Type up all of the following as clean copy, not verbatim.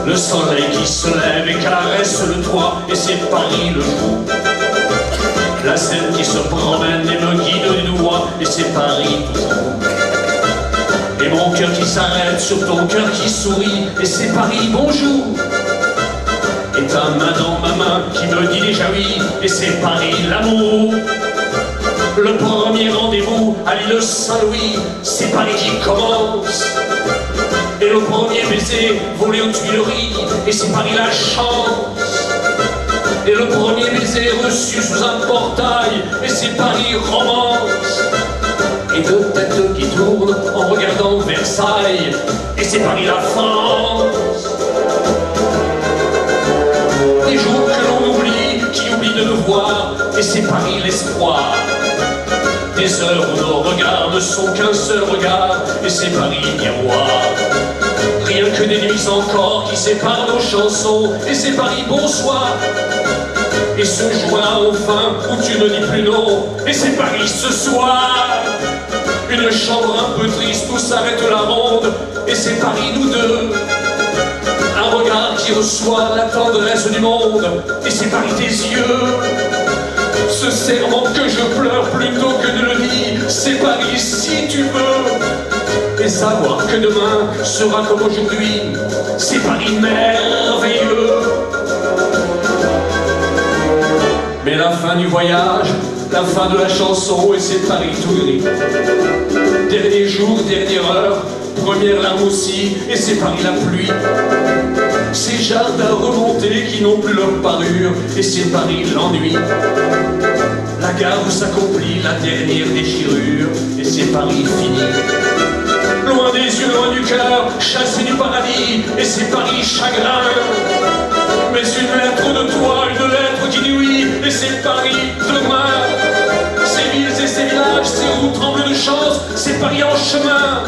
Le soleil qui se lève et caresse le toit, et c'est Paris le jour. La Seine qui se promène et me guide du doigt, et c'est Paris toujours. Et mon cœur qui s'arrête sur ton cœur qui sourit, et c'est Paris bonjour. Et ta main dans ma main qui me dit déjà oui, et c'est Paris l'amour. Le premier rendez-vous à l'île Saint-Louis, c'est Paris qui commence. Et le premier baiser volé aux Tuileries, et c'est Paris la chance. Et le premier baiser reçu sous un portail, et c'est Paris romance. Et deux têtes qui tournent en regardant Versailles, et c'est Paris la France. Des jours que l'on oublie, qui oublient de nous voir, et c'est Paris l'espoir. Des heures où nos regards ne sont qu'un seul regard, et c'est Paris miroir. Rien que des nuits encore qui séparent nos chansons, et c'est Paris bonsoir. Et ce jour-là enfin où tu ne dis plus non, et c'est Paris ce soir. Une chambre un peu triste où s'arrête la ronde, et c'est Paris nous deux. Un regard qui reçoit la tendresse du monde, et c'est Paris tes yeux. Ce serment que je pleure plutôt que de le dire, c'est Paris si tu veux. Et savoir que demain sera comme aujourd'hui, c'est Paris merveilleux. Mais la fin du voyage, la fin de la chanson, et c'est Paris tout gris. Dernier jour, dernière heure, première larme aussi, et c'est Paris la pluie. Ces jardins remontés qui n'ont plus leur parure, et c'est Paris l'ennui. La gare où s'accomplit la dernière déchirure, et c'est Paris fini. Loin des yeux, loin du cœur, chassé du paradis, et c'est Paris chagrin. Mais une lettre de toi, une lettre qui dit oui, et c'est Paris demain. Ces villes et ces villages, ces routes tremblent de chance, c'est Paris en chemin.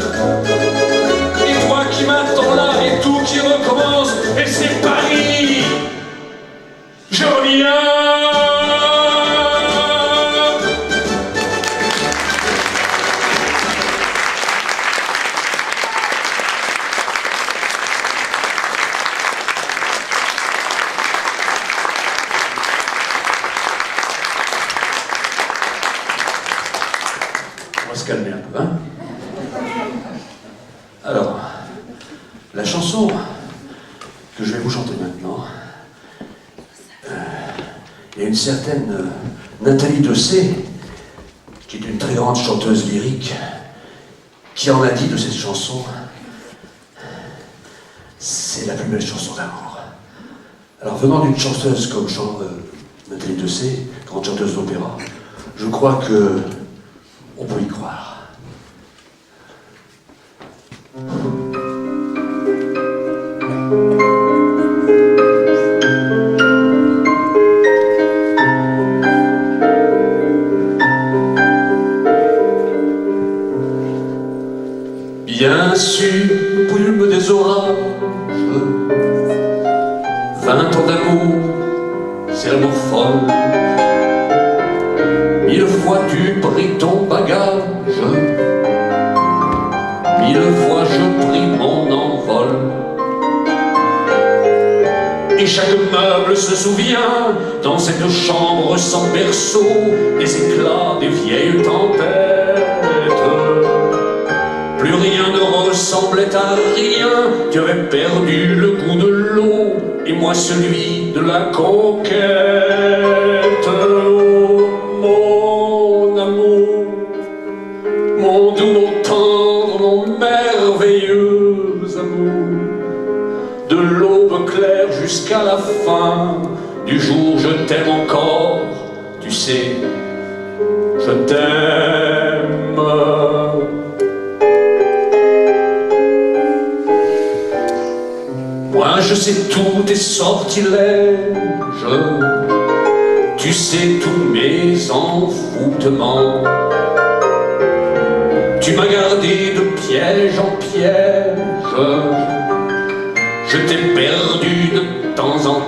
Et toi qui m'attends là, et tout qui recommence, et c'est Paris. Je reviens. On va se calmer un peu, hein. Alors, la chanson que je vais vous chanter maintenant, il y a une certaine Nathalie Dessay, qui est une très grande chanteuse lyrique, qui en a dit de cette chanson, c'est la plus belle chanson d'amour. Alors, venant d'une chanteuse comme Nathalie Dessay, grande chanteuse d'opéra, je crois que on peut y croire. Bien sûr, brume des orages, 20 ans d'amour, c'est l'amour folle. 1000 fois tu pris ton bagage, 1000 fois je pris mon envol. Et chaque meuble se souvient, dans cette chambre sans berceau, des éclats des vieilles tempêtes. Plus rien ne ressemblait à rien, tu avais perdu le goût de l'eau, et moi celui de la conquête. Oh, mon amour, mon doux, mon tendre, mon merveilleux amour, de l'aube claire jusqu'à la fin du jour, je t'aime encore, tu sais, je t'aime. Moi je sais tous tes sortilèges, tu sais tous mes envoûtements. Tu m'as gardé de piège en piège, je t'ai perdu de temps en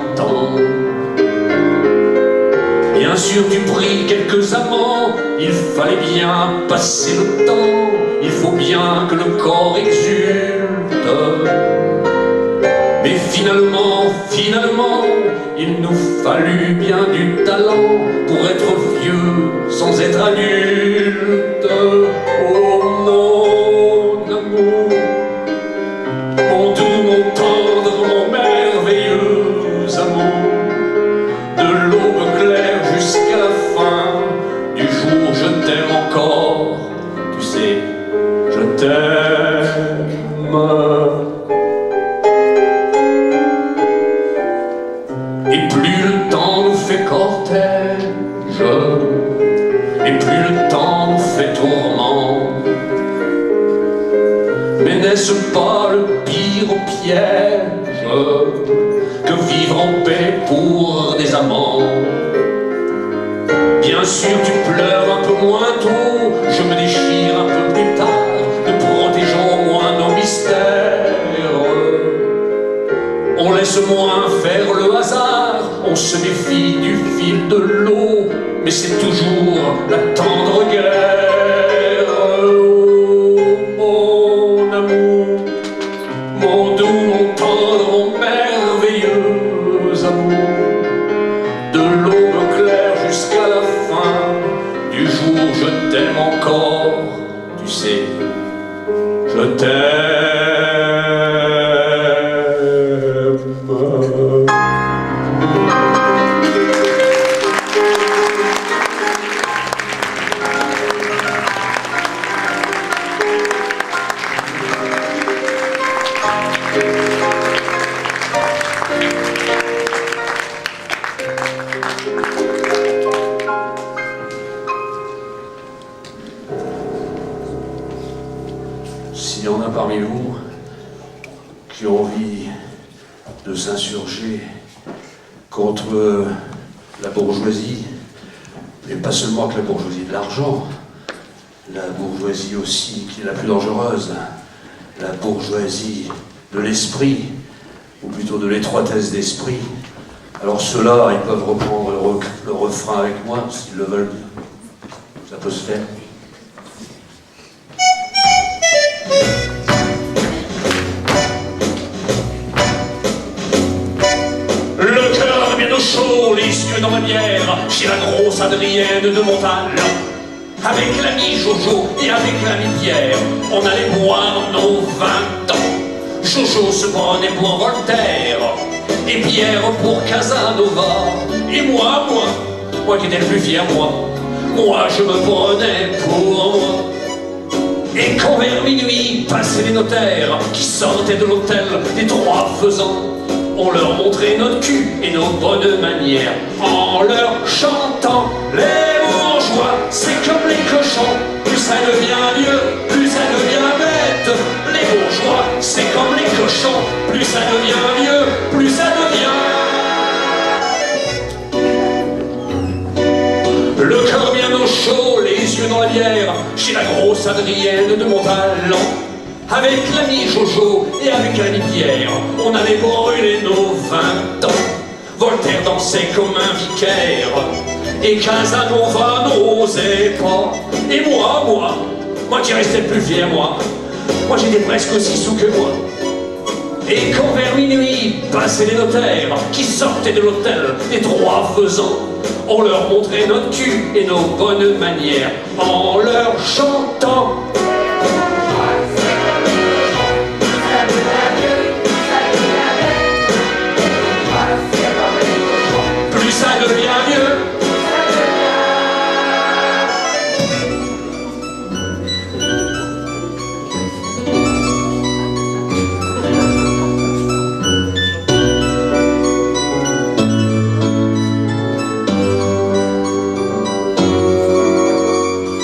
sûr tu pris quelques amants, il fallait bien passer le temps, il faut bien que le corps exulte. Mais finalement, il nous fallut bien du talent pour être vieux sans être adulte. Oh mon amour, mon doux, mon tendre, mon merveilleux amour, de l'aube claire jusqu'à la fin du jour, je t'aime encore, tu sais, je t'aime. Et plus le temps nous fait cortège, et plus le temps nous fait tourment. Mais n'est-ce pas le pire piège que vivre en paix pour des amants? Bien sûr tu pleures un peu moins tôt, je me déchire un peu plus tard, nous protégeons moins nos mystères. On laisse moins faire le hasard, on se méfie du fil de l'eau, mais c'est toujours la tendre guerre. Oh, mon amour, mon doux, mon tendre, mon merveilleux amour, de l'aube claire jusqu'à la fin du jour, je t'aime encore, tu sais, je t'aime. S'il y en a parmi vous qui ont envie de s'insurger contre la bourgeoisie, mais pas seulement que la bourgeoisie de l'argent, la bourgeoisie aussi qui est la plus dangereuse, la bourgeoisie de l'esprit, ou plutôt de l'étroitesse d'esprit, alors ceux-là, ils peuvent reprendre le refrain avec moi, s'ils le veulent. Ça peut se faire. Chaud, les yeux dans la bière, chez la grosse Adrienne de Montagne. Avec l'ami Jojo et avec l'ami Pierre, on allait boire nos 20 ans. Jojo se prenait pour Voltaire, et Pierre pour Casanova. Et moi qui étais le plus fier, moi je me prenais pour moi. Et quand vers minuit passaient les notaires qui sortaient de l'hôtel des Trois Faisans, on leur montrait notre cul et nos bonnes manières en leur chantant. Les bourgeois, c'est comme les cochons, plus ça devient vieux, plus ça devient bête. Les bourgeois, c'est comme les cochons, plus ça devient vieux, plus ça devient. Le cœur bien au chaud, les yeux dans la bière, chez la grosse Adrienne de Montalent. Avec l'ami Jojo et avec l'ami Pierre, on allait brûler nos 20 ans. Voltaire dansait comme un vicaire, et Casanova n'osait pas. Et moi qui restais le plus fier, moi j'étais presque aussi sous que moi. Et quand vers minuit passaient les notaires qui sortaient de l'hôtel des Trois Faisans, on leur montrait notre cul et nos bonnes manières en leur chantant.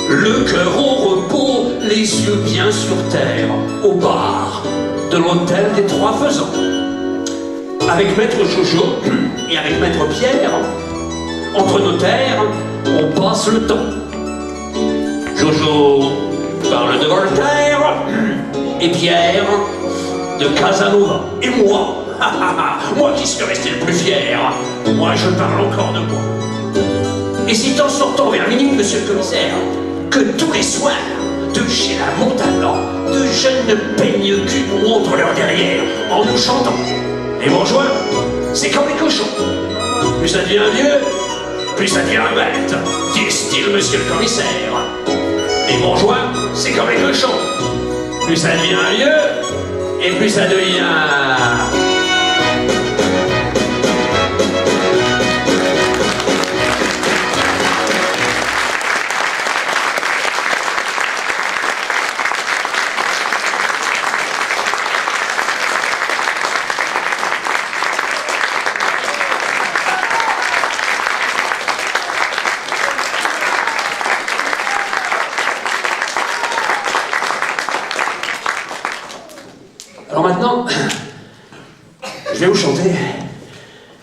Le cœur au repos, les yeux bien sur terre, au bar de l'hôtel des Trois Faisans. Avec maître Jojo et avec maître Pierre, entre notaires, on passe le temps. Jojo parle de Voltaire et Pierre de Casanova. Et moi qui suis resté le plus fier, moi je parle encore de moi. Et c'est en sortant vers minuit, monsieur le commissaire, que tous les soirs, de chez la Montalban, de jeunes peigne-cul montrent leur derrière en nous chantant. Les bourgeois, c'est comme les cochons. Plus ça devient vieux, plus ça devient bête, dit-il monsieur le commissaire. Les bourgeois, c'est comme les cochons. Plus ça devient vieux, et plus ça devient... Alors maintenant, je vais vous chanter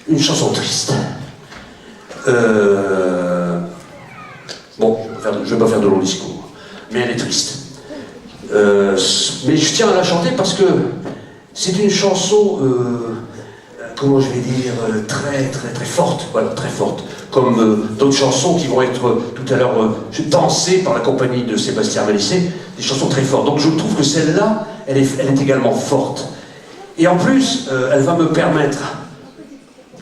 une chanson triste. Bon, je ne vais pas faire de long discours, mais elle est triste. Mais je tiens à la chanter parce que c'est une chanson, comment je vais dire, très forte, voilà, très forte. Comme d'autres chansons qui vont être tout à l'heure dansées par la compagnie de Sébastien Malissé, des chansons très fortes. Donc je trouve que celle-là, elle est également forte. Et en plus, elle va me permettre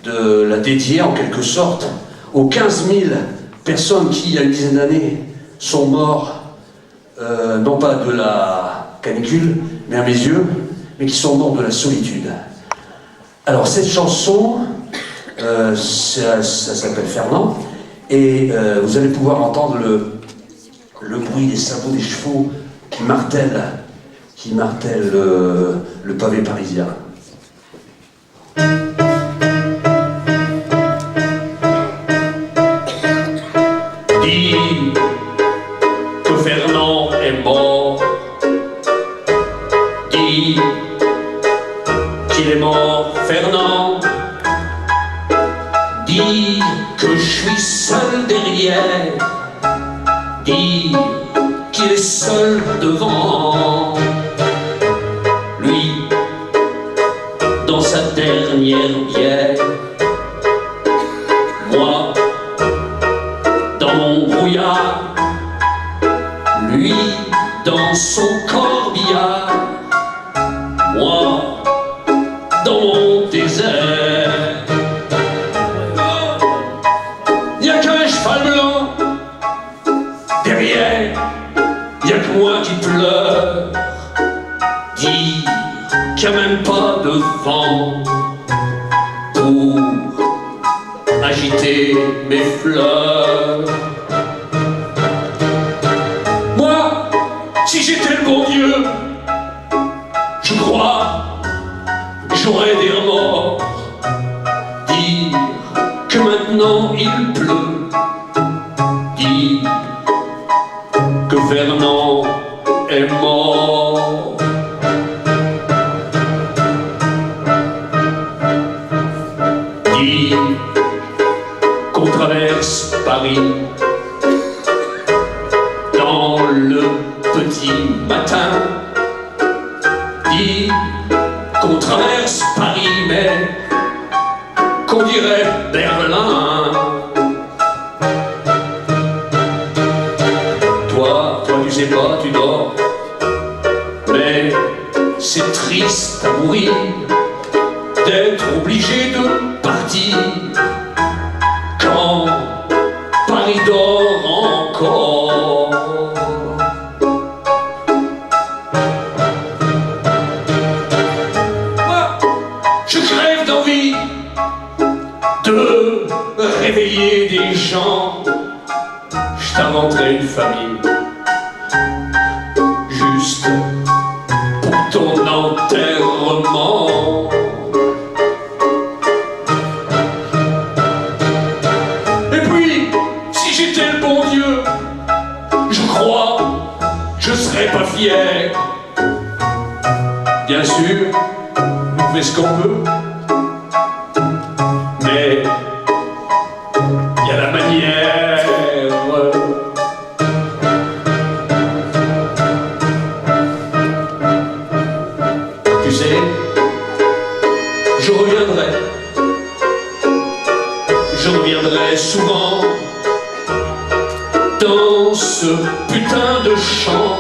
de la dédier en quelque sorte aux 15 000 personnes qui, il y a une dizaine d'années, sont morts, non pas de la canicule, mais à mes yeux, mais qui sont morts de la solitude. Alors cette chanson, ça s'appelle Fernand, et vous allez pouvoir entendre le bruit des sabots des chevaux qui martèlent le pavé parisien. Dis que Fernand est mort. Dis qu'il est mort, Fernand. Dis que je suis seul derrière. Dis qu'il est seul devant. Lui, dans sa dernière bière. Moi, dans mon brouillard. Lui, dans son corbillard. Moi, dans mon désert. Il n'y a qu'un cheval blanc. Derrière, il n'y a que moi qui pleure. Dire qu'il n'y a même pas de vent pour agiter mes fleurs. Moi, si j'étais le bon Dieu, je crois j'aurais des remords. Dire que maintenant il pleut. Dire que Fernand est mort. Dire qu'on traverse Paris dans le petit matin. Dire qu'on traverse Paris mais qu'on dirait Berlin. Toi tu sais pas, tu dors, mais c'est triste à mourir d'être obligé de partir quand Paris dort encore. Moi, je crève d'envie de réveiller des gens. Je t'inventerai une famille juste pour ton enterrement. Et puis, si j'étais le bon Dieu, je crois, je serais pas fier. Bien sûr, on fait ce qu'on peut, mais il y a la manière. Tu sais, je reviendrai souvent dans ce putain de champ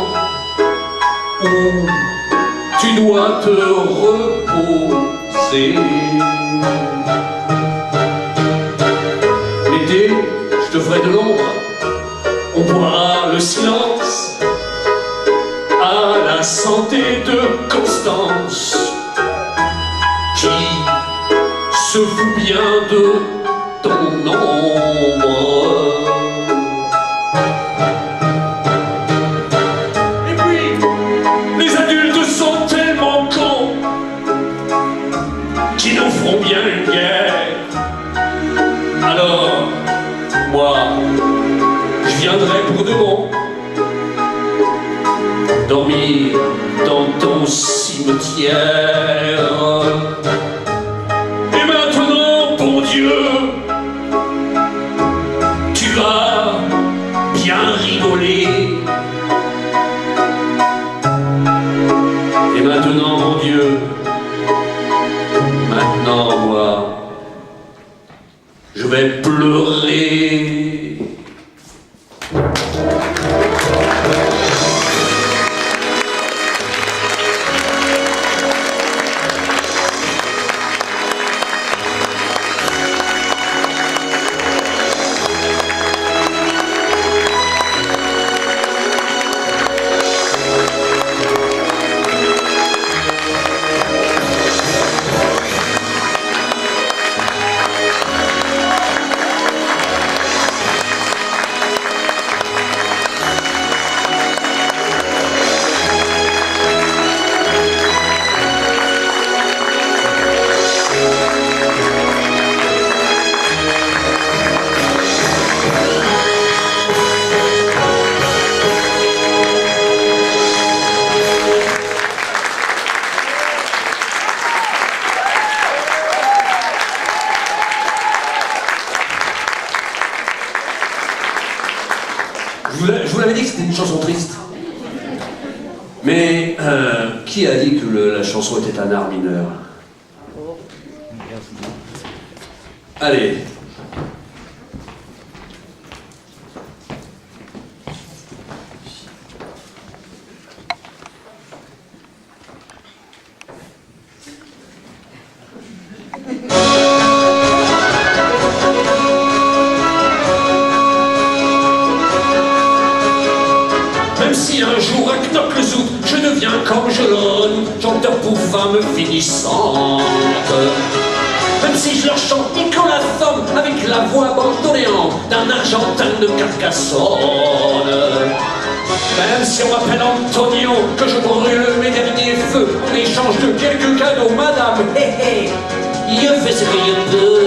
où tu dois te reposer. L'été, je te ferai de l'ombre, on boira le silence à la santé de Constance qui se fout bien de ton ombre. Et puis, les adultes sont tellement cons qu'ils nous feront bien une guerre. Alors, moi, je viendrai pour de bon dormir dans ton cimetière. Et maintenant, bon Dieu, tu vas bien rigoler. Et maintenant, mon Dieu, maintenant, moi, je vais pleurer. Je vous l'avais dit que c'était une chanson triste. Mais qui a dit que la chanson était un art mineur? Allez. Même si un jour à Knock-le-Zout, je deviens comme je l'onne, chanteur pour femmes finissantes. Même si je leur chante Nicolas Thom avec la voix bandoléante d'un Argentin de Carcassonne. Même si on m'appelle Antonio, que je brûle mes derniers feux en échange de quelques cadeaux, madame, hé hé, je fais ce que je peux.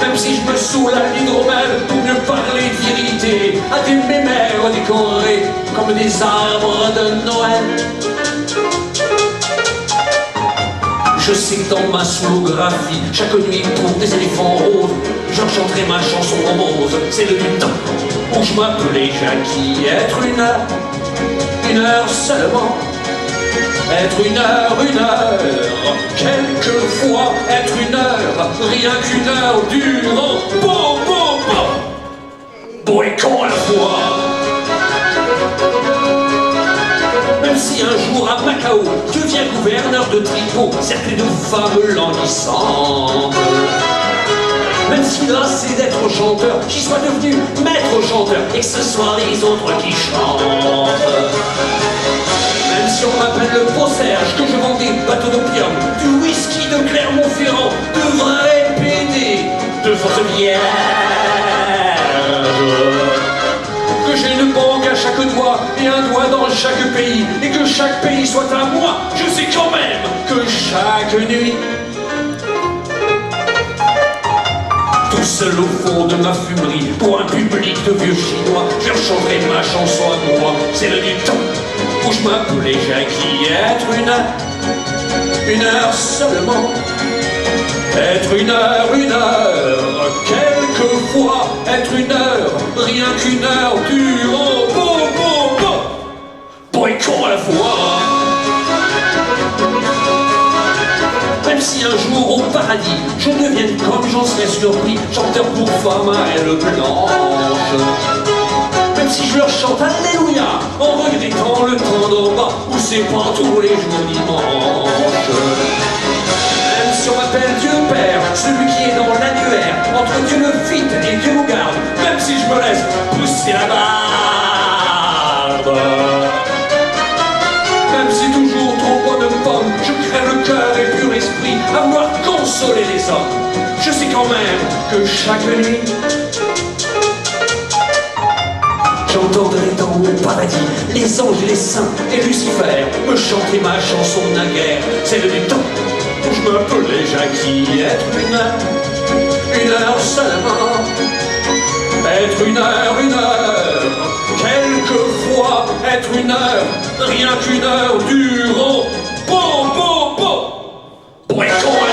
Même si je me saoule à l'hydromel pour mieux parler de virilité à des mémères décorés comme des arbres de Noël. Je sais que dans ma slographie, chaque nuit pour des éléphants roses, je chanterai ma chanson en rose. C'est le temps où je m'appelais Jackie. Être une heure seulement. Être une heure, quelquefois être une heure, rien qu'une heure durant, beau et con à la fois. Même si un jour à Macao, je deviens gouverneur de Tripot, cerclé de femmes languissantes. Même si lassé d'être chanteur, j'y sois devenu maître chanteur, et que ce soit les autres qui chantent. Même si on m'appelle le beau Serge, que je vends des bateaux d'opium, du whisky de Clermont-Ferrand, de vrais PD, de fausses vierges. Que j'ai une banque à chaque doigt et un doigt dans chaque pays, et que chaque pays soit à moi, je sais quand même que chaque nuit, tout seul au fond de ma fumerie, pour un public de vieux chinois, je chanterai ma chanson à moi. C'est le du temps où je m'appelais Jackie. Être une heure seulement. Être une heure, quelquefois être une heure, rien qu'une heure durant, beau et con à la fois. Même si un qu'un jour au paradis, je devienne comme j'en serais surpris, chanteur pour femmes à ailes blanches. Même si je leur chante Alléluia, en regrettant le temps d'en bas, où c'est pas tous les jours dimanche. Même si on m'appelle Dieu Père, celui qui est dans l'annuaire, entre Dieu me fitte et Dieu nous garde, même si je me laisse pousser la barbe. Même si toujours trop bonne pomme, je crève le cœur et pur esprit à vouloir consoler les hommes. Je sais quand même que chaque nuit, j'entendrai dans mon paradis les anges et les saints et Lucifer me chanter ma chanson naguère, celle du temps où je m'appelais Jackie. Être une heure seulement, être une heure, quelquefois être une heure, rien qu'une heure durant, pour être qu'on la voit.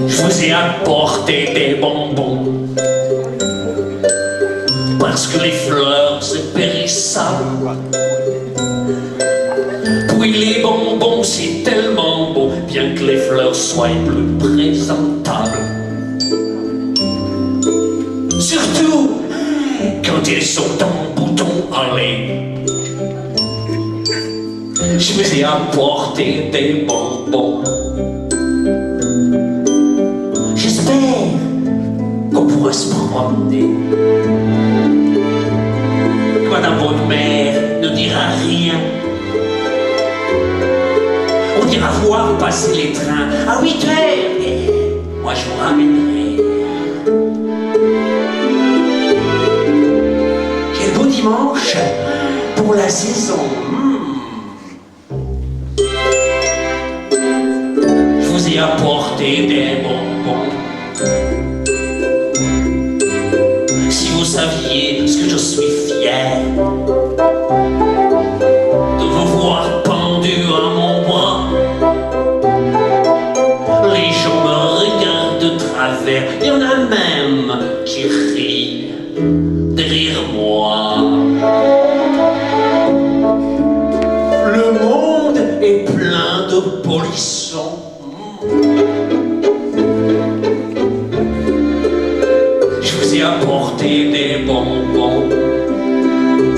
Je vous ai apporté des bonbons parce que les fleurs c'est périssable. Puis les bonbons c'est tellement beau, bien que les fleurs soient plus présentables. Surtout quand elles sont en bouton allé. Je vous ai apporté des bonbons. J'espère qu'on pourra se promener, que madame votre mère ne dira rien. On ira voir passer les trains à 8 heures et moi je vous ramènerai. Quel beau dimanche pour la saison. Je vous ai apporté des bonbons. Si vous saviez ce que je suis fier de vous voir pendu à mon bras. Les gens me regardent de travers, il y en a même qui rient derrière moi. Le monde est plein de polissons. Je vous ai apporté des bonbons.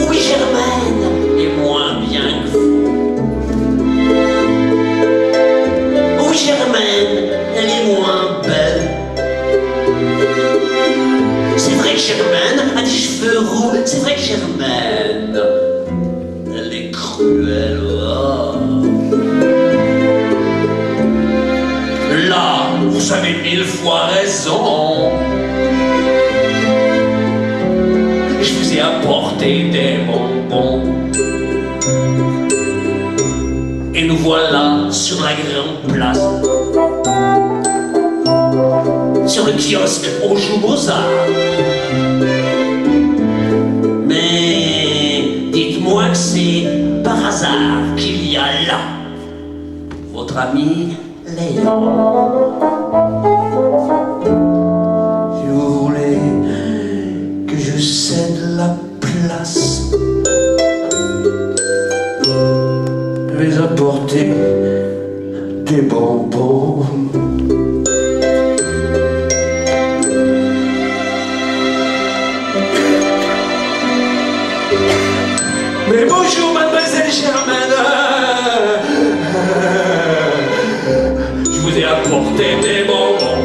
Oui, Germaine est moins bien que vous. Oui, Germaine, elle est moins belle. C'est vrai que Germaine a des cheveux roux. C'est vrai que Germaine, elle est cruelle. Oh. Là, vous avez 1000 fois raison. Je vous ai apporté des bonbons. Et nous voilà sur la grande place, sur le kiosque où joue Mozart. Mais dites-moi que c'est par hasard qu'il y a là votre ami Léon. Si vous voulez que je cède la place, je vais apporter des bonbons. Mais bonjour mademoiselle Germaine, je vous ai apporté des bonbons.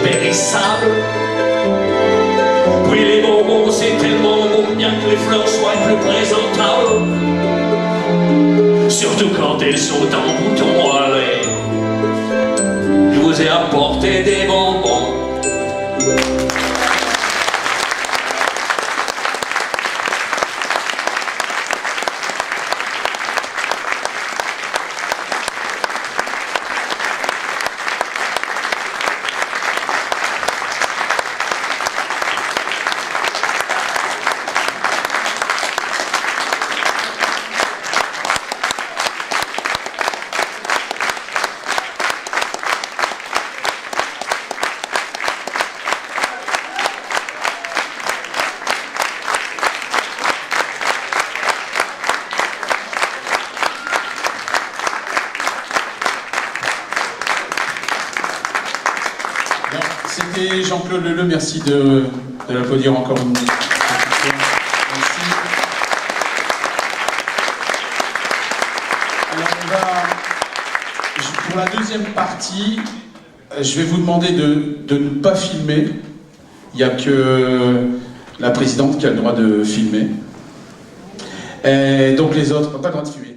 périssables. Oui, les bonbons, c'est tellement bon, bien que les fleurs soient plus présentables. Surtout quand elles sont en bouton à lait. Je vous ai apporté des bonbons. C'était Jean-Claude Leleu, merci de l'applaudir encore une fois. Merci. Alors pour la deuxième partie, je vais vous demander de ne pas filmer. Il n'y a que la présidente qui a le droit de filmer. Et donc les autres, pas le droit de filmer.